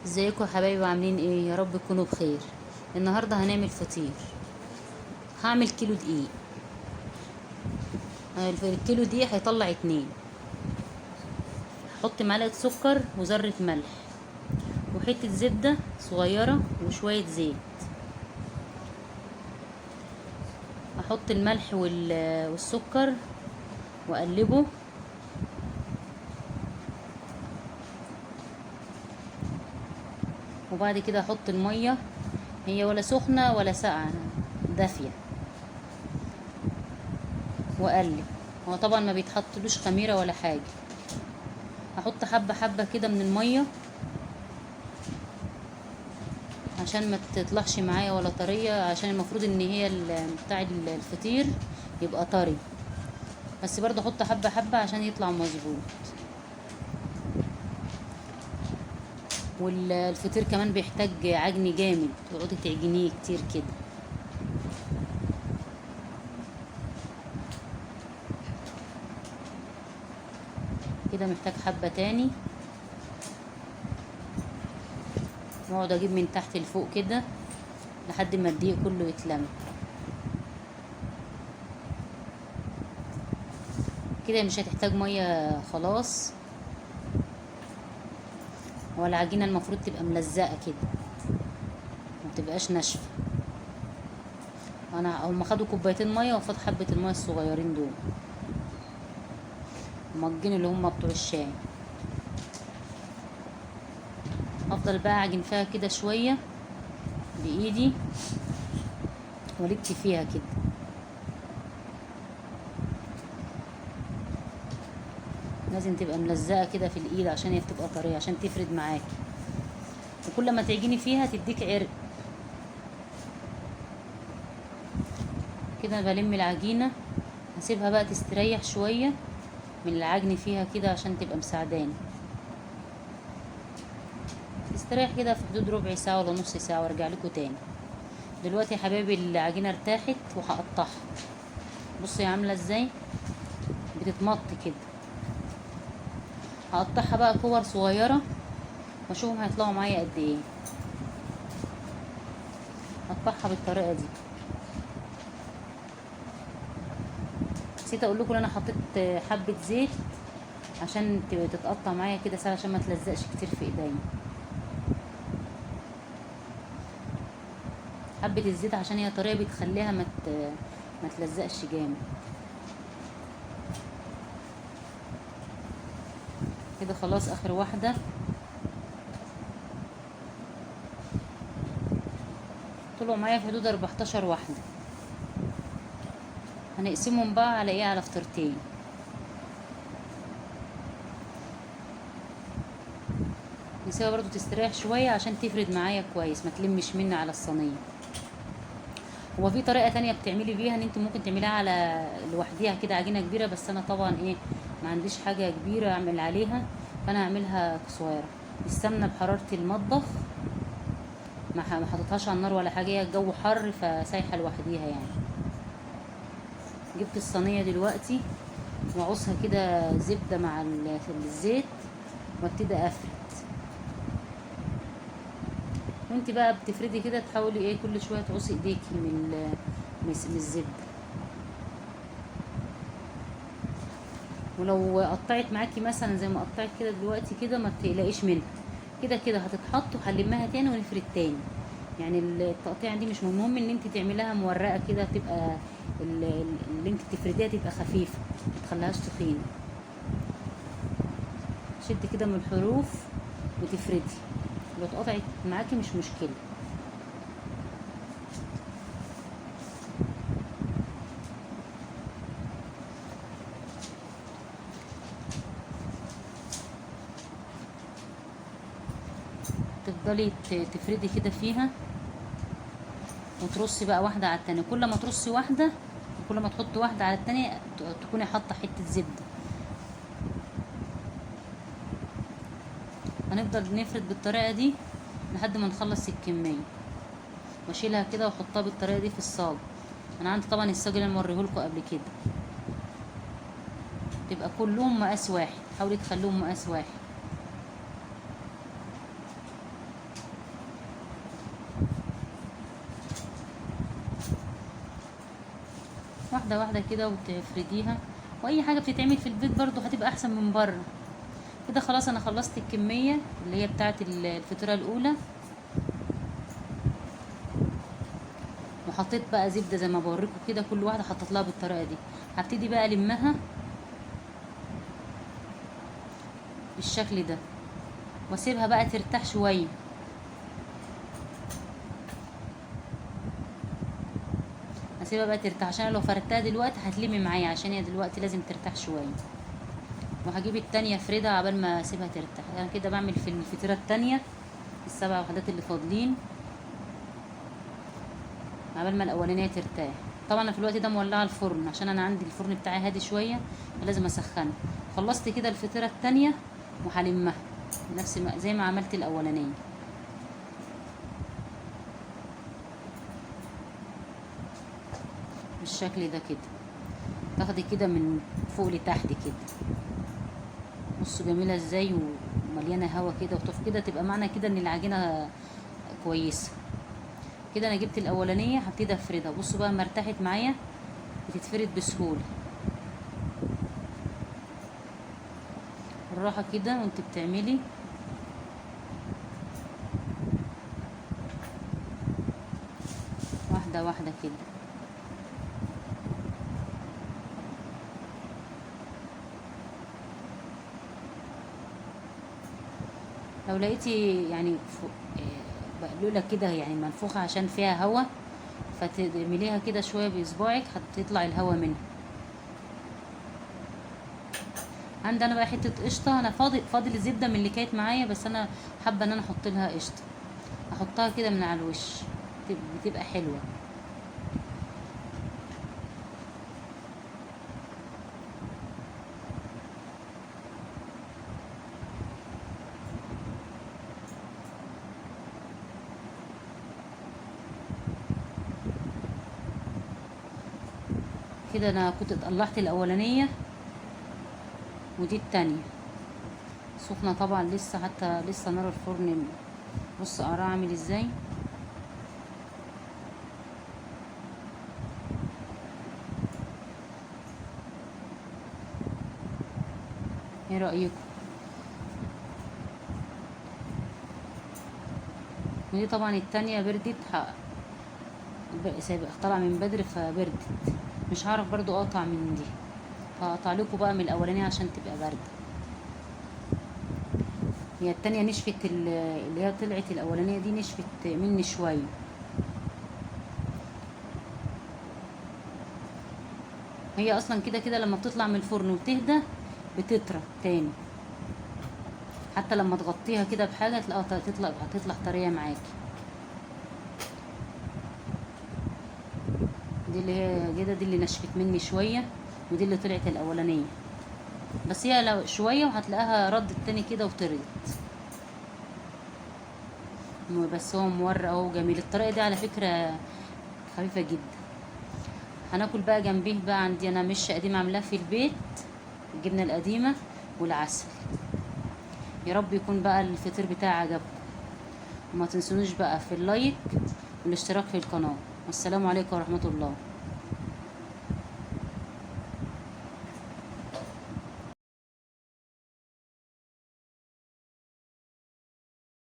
ازيكم يا حبايبي، عاملين ايه؟ يا رب تكونوا بخير. النهارده هنعمل فطير. هعمل كيلو دقيق. الكيلو دقيق هيطلع 2. هحط معلقه سكر وذره ملح وحته زبده صغيره وشويه زيت. احط الملح والسكر واقلبه. وبعد كده احط الميه، هي ولا سخنه ولا ساقعه، دافيه، واقلب. هو طبعا ما بيتحطلوش خميره ولا حاجه. هحط حبه حبه كده من الميه عشان ما تطلعش معايا ولا طريه، عشان المفروض ان هي بتاع الفطير يبقى طري، بس برضه احط حبه حبه عشان يطلع مظبوط. والفطير كمان بيحتاج عجن جامد، تقعدي تعجنيه كتير كده. كده محتاج حبه تاني، واقعد اجيب من تحت لفوق كده لحد ما الدقيق كله يتلم. كده مش هتحتاج ميه خلاص، هو العجينه المفروض تبقى ملزقه كده، ما تبقاش ناشفه. هم خدوا كوبايتين ميه وفاض حبه الميه الصغيرين دول، المجين اللي هم بتوع الشاي. افضل بقى اعجن فيها كده شويه بايدي والف فيها كده. لازم تبقى ملزقه كده في الايد عشان هي بتبقى طريه، عشان تفرد معاكي، وكل ما تعجني فيها تديك عرق. كده بلم العجينه، هسيبها بقى تستريح شويه من العجن فيها كده عشان تبقى مساعداني. تستريح كده في حدود ربع ساعه ولا نص ساعه وارجع لكم تاني. دلوقتي يا حبايبي العجينه ارتاحت وهقطعها. بصي عامله ازاي، بتتمط كده. هقطعها بقى كور صغيره واشوفهم هيطلعوا معايا قد ايه. هقطعها بالطريقه دي. نسيت اقول لكم ان انا حطيت حبه زيت عشان تتقطع معايا كده سهل، عشان ما تلزقش كتير في ايديا. حبه الزيت عشان هي طريه بتخليها ما تلزقش جامد. كده خلاص اخر واحده. طلعوا معايا في حدود 14 واحده. هنقسمهم بقى على ايه، على فطرتين. نسيبها برضو تستريح شويه عشان تفرد معايا كويس، ما تلمش مني على الصينيه. هو في طريقه تانية بتعملي بيها، ان انت ممكن تعمليها على لوحديها كده عجينه كبيره، بس انا طبعا ايه، ما عنديش حاجه كبيره اعمل عليها، فانا هعملها صغيره. السمنه بحراره المطبخ، ما حطيتهاش على النار ولا حاجه، هي الجو حر فسايحه لوحديها يعني. جبت الصينيه دلوقتي واعوصها كده زبده مع الزيت وابتدي افرد. وانت بقى بتفردي كده تحاولي ايه كل شويه تعوصي ايديكي من الزبده. ولو قطعت معاكي مثلا زي ما قطعت كده دلوقتي كده، ما تقلقيش منها، كده كده هتتحط وهنلمها تاني ونفرد تاني. يعني التقطيع دي مش مهم ان انت تعمليها مورقه كده، تبقى اللي انت تفرديها تبقى خفيفه، ما تخليهاش تخينه. شد كده من الحروف وتفردي، لو اتقطعت معاكي مش مشكله. تفضلي تفردي كده فيها وترصي بقى واحده على التانية. كل ما ترصي واحده، كل ما تحطي واحده على التانية تكوني حاطه حته زبده. هنفضل نفرد بالطريقه دي لحد ما نخلص الكميه، واشيلها كده واحطها بالطريقه دي في الصاج. انا عندي طبعا الصاج اللي انا موريهولكوا قبل كده، تبقى كلهم مقاس واحد، حاولي تخليهم مقاس واحد. واحده واحده كده وتفرديها. واي حاجه بتتعمل في البيت برضو هتبقى احسن من بره. كده خلاص انا خلصت الكميه اللي هي بتاعه الفطيره الاولى. وحطيت بقى زبده زي ما بوريكم كده، كل واحده حطيت لها بالطريقه دي. هبتدي بقى المها بالشكل ده واسيبها بقى ترتاح شويه. اسيبها بقى ترتاح عشان لو فردتها دلوقتي هتلمي معايا، عشان هي دلوقتي لازم ترتاح شويه. وهجيب التانية افردها عبال ما اسيبها ترتاح. انا يعني كده بعمل في الفطيره التانية السبع وحدات اللي فاضلين عبال ما الاولانيه ترتاح. طبعا انا في الوقت ده مولعه الفرن عشان انا عندي الفرن بتاعي هادي شويه فلازم اسخنه. خلصت كده الفطيره التانية وهلمها نفس ما زي ما عملت الاولانيه بالشكل ده كده. تاخدي كده من فوق لتحت كده. بصوا جميله ازاي ومليانه هوا كده وطف كده، تبقى معنى كده ان العجينه كويسه كده. انا جبت الاولانيه هبتدي افردها. بصوا بقى ما ارتاحت معايا بتتفرد بسهوله. بالراحه كده وانت بتعملي. واحده واحده كده. لو لقيتي يعني بقلولة كده يعني منفوخة عشان فيها هوا، فتعمليها كده شوية بإصبعك هتطلع الهوا منها. عندي انا بقى حتة قشطة، انا فاضل الزبدة من اللي كانت معايا، بس انا حابة ان انا احط لها قشطة. احطها كده من على الوش بتبقى حلوة. كده انا كنت طلعت الاولانية ودي التانية سخنة طبعا لسه، حتى لسه نار الفرن بص قرع عامل ازاي. ايه رأيكم؟ ودي طبعا التانية بردت طالعة من بدري فبردت، مش هعرف برضو اقطع من دي، هقطع لكم بقى من الاولانية عشان تبقى باردة. هي التانية نشفت اللي هي طلعت الاولانية دي نشفت مني شوية. هي اصلا كده كده لما بتطلع من الفرن وتهدى بتطرى تاني، حتى لما تغطيها كده بحاجة تلاقيها هتطلع طرية معاكي. دي اللي هي كده دي اللي نشفت مني شوية، ودي اللي طلعت الاولانية. بس هي لو شوية وهتلاقيها ردت تاني كده وطريت. بس هو مورق اهو جميل. الطريقة دي على فكرة خفيفة جدا. هناكل بقى جنبيه بقى عندي انا مش قديمة عاملاها في البيت، الجبنة القديمة والعسل. يا رب يكون بقى الفطير بتاعي عجبكم، وما تنسونوش بقى في اللايك والاشتراك في القناة. والسلام عليكم ورحمة الله.